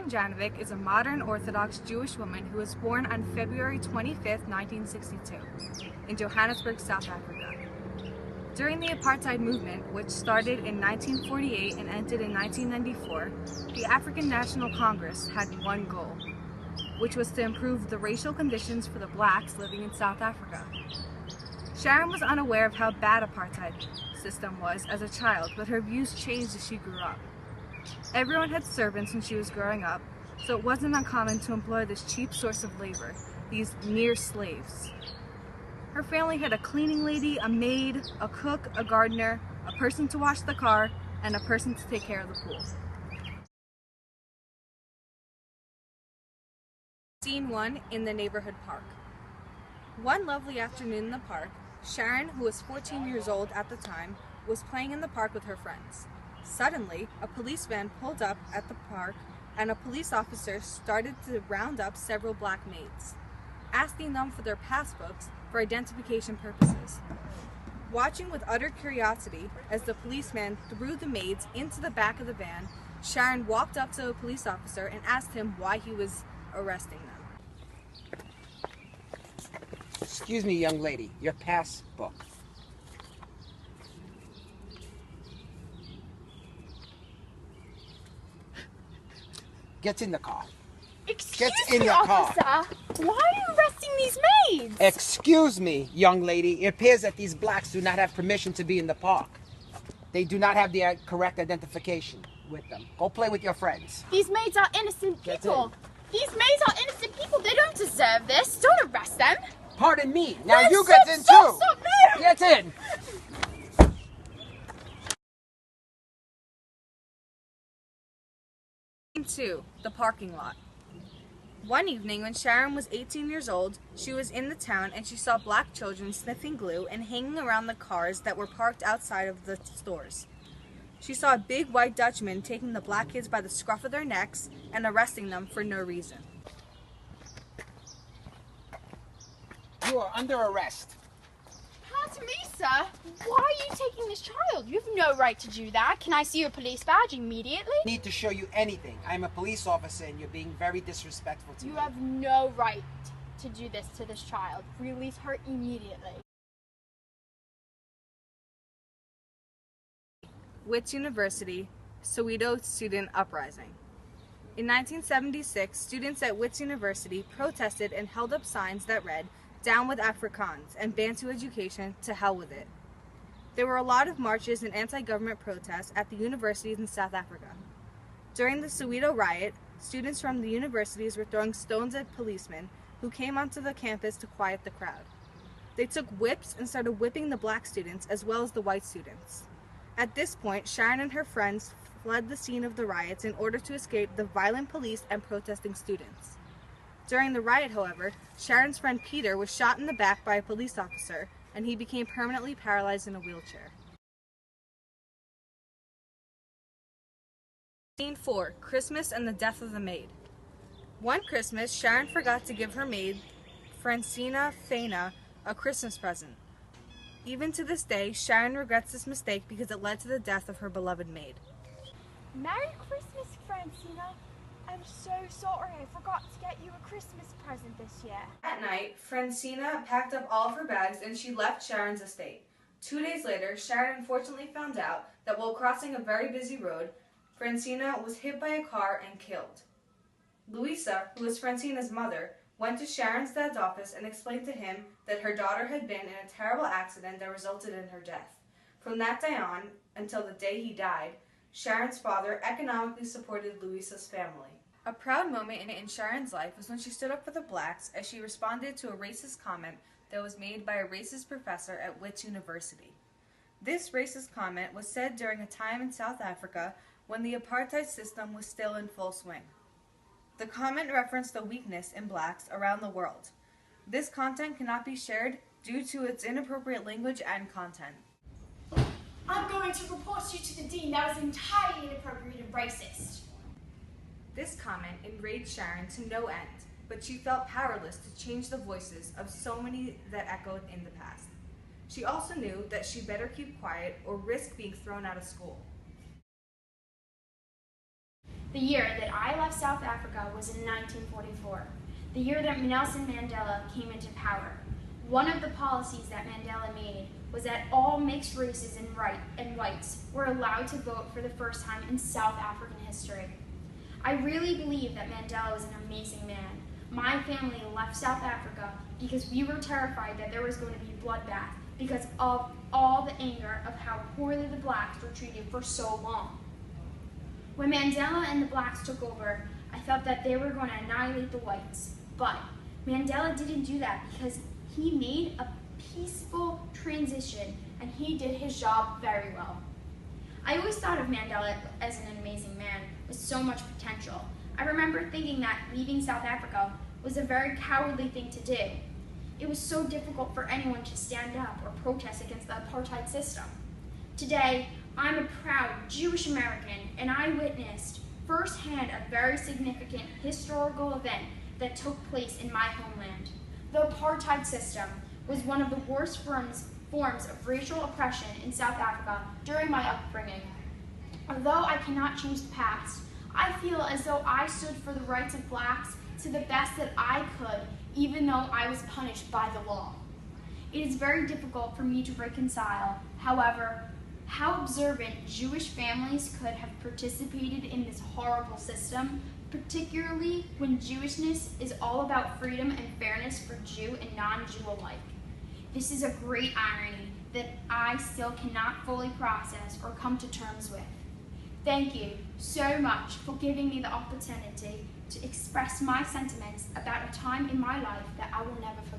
Sharon Janovic is a modern Orthodox Jewish woman who was born on February 25, 1962, in Johannesburg, South Africa. During the apartheid movement, which started in 1948 and ended in 1994, the African National Congress had one goal, which was to improve the racial conditions for the blacks living in South Africa. Sharon was unaware of how bad apartheid system was as a child, but her views changed as she grew up. Everyone had servants when she was growing up, so it wasn't uncommon to employ this cheap source of labor, these near slaves. Her family had a cleaning lady, a maid, a cook, a gardener, a person to wash the car, and a person to take care of the pool. Scene 1 in the neighborhood park. One lovely afternoon in the park, Sharon, who was 14 years old at the time, was playing in the park with her friends. Suddenly, a police van pulled up at the park and a police officer started to round up several black maids, asking them for their passbooks for identification purposes. Watching with utter curiosity as the policeman threw the maids into the back of the van, Sharon walked up to a police officer and asked him why he was arresting them. Excuse me, young lady, your passbook. Get in the car. Excuse in me, the car. officer. Why are you arresting these maids? Excuse me, young lady. It appears that these blacks do not have permission to be in the park. They do not have the correct identification with them. Go play with your friends. These maids are innocent Get people. in. These maids are innocent people. They don't deserve this. Don't arrest them. Pardon me. Now No, you stop, get in stop, too. stop, no. Get in. Scene 2, the parking lot. One evening when Sharon was 18 years old, she was in the town and she saw black children sniffing glue and hanging around the cars that were parked outside of the stores. She saw a big white Dutchman taking the black kids by the scruff of their necks and arresting them for no reason. You are under arrest. Pardon me, sir. Why are you taking this child? You have no right to do that. Can I see your police badge immediately? I need to show you anything. I'm a police officer and you're being very disrespectful to me. You have no right to do this to this child. Release her immediately. Wits University, Soweto Student Uprising. In 1976, students at Wits University protested and held up signs that read, "Down with Afrikaans" and "Bantu education, to hell with it." There were a lot of marches and anti-government protests at the universities in South Africa. During the Soweto riot, students from the universities were throwing stones at policemen who came onto the campus to quiet the crowd. They took whips and started whipping the black students as well as the white students. At this point, Sharon and her friends fled the scene of the riots in order to escape the violent police and protesting students. During the riot, however, Sharon's friend Peter was shot in the back by a police officer, and he became permanently paralyzed in a wheelchair. Scene 4, Christmas and the Death of the Maid. One Christmas, Sharon forgot to give her maid, Francina Faina, a Christmas present. Even to this day, Sharon regrets this mistake because it led to the death of her beloved maid. Merry Christmas, Francina. I'm so sorry. I forgot to get you a Christmas present this year. That night, Francina packed up all of her bags and she left Sharon's estate. 2 days later, Sharon unfortunately found out that while crossing a very busy road, Francina was hit by a car and killed. Louisa, who was Francina's mother, went to Sharon's dad's office and explained to him that her daughter had been in a terrible accident that resulted in her death. From that day on, until the day he died, Sharon's father economically supported Louisa's family. A proud moment in Sharon's life was when she stood up for the blacks as she responded to a racist comment that was made by a racist professor at Wits University. This racist comment was said during a time in South Africa when the apartheid system was still in full swing. The comment referenced the weakness in blacks around the world. This content cannot be shared due to its inappropriate language and content. I'm going to report you to the dean. That was entirely inappropriate and racist. This comment enraged Sharon to no end, but she felt powerless to change the voices of so many that echoed in the past. She also knew that she better keep quiet or risk being thrown out of school. The year that I left South Africa was in 1944, the year that Nelson Mandela came into power. One of the policies that Mandela made was that all mixed races and whites were allowed to vote for the first time in South African history. I really believe that Mandela was an amazing man. My family left South Africa because we were terrified that there was going to be a bloodbath because of all the anger of how poorly the blacks were treated for so long. When Mandela and the blacks took over, I thought that they were going to annihilate the whites. But Mandela didn't do that because he made a peaceful transition and he did his job very well. I always thought of Mandela as an amazing man with so much potential. I remember thinking that leaving South Africa was a very cowardly thing to do. It was so difficult for anyone to stand up or protest against the apartheid system. Today, I'm a proud Jewish American, and I witnessed firsthand a very significant historical event that took place in my homeland. The apartheid system was one of the worst forms of racial oppression in South Africa during my upbringing. Although I cannot change the past, I feel as though I stood for the rights of blacks to the best that I could, even though I was punished by the law. It is very difficult for me to reconcile, however, how observant Jewish families could have participated in this horrible system, particularly when Jewishness is all about freedom and fairness for Jew and non-Jew alike. This is a great irony that I still cannot fully process or come to terms with. Thank you so much for giving me the opportunity to express my sentiments about a time in my life that I will never forget.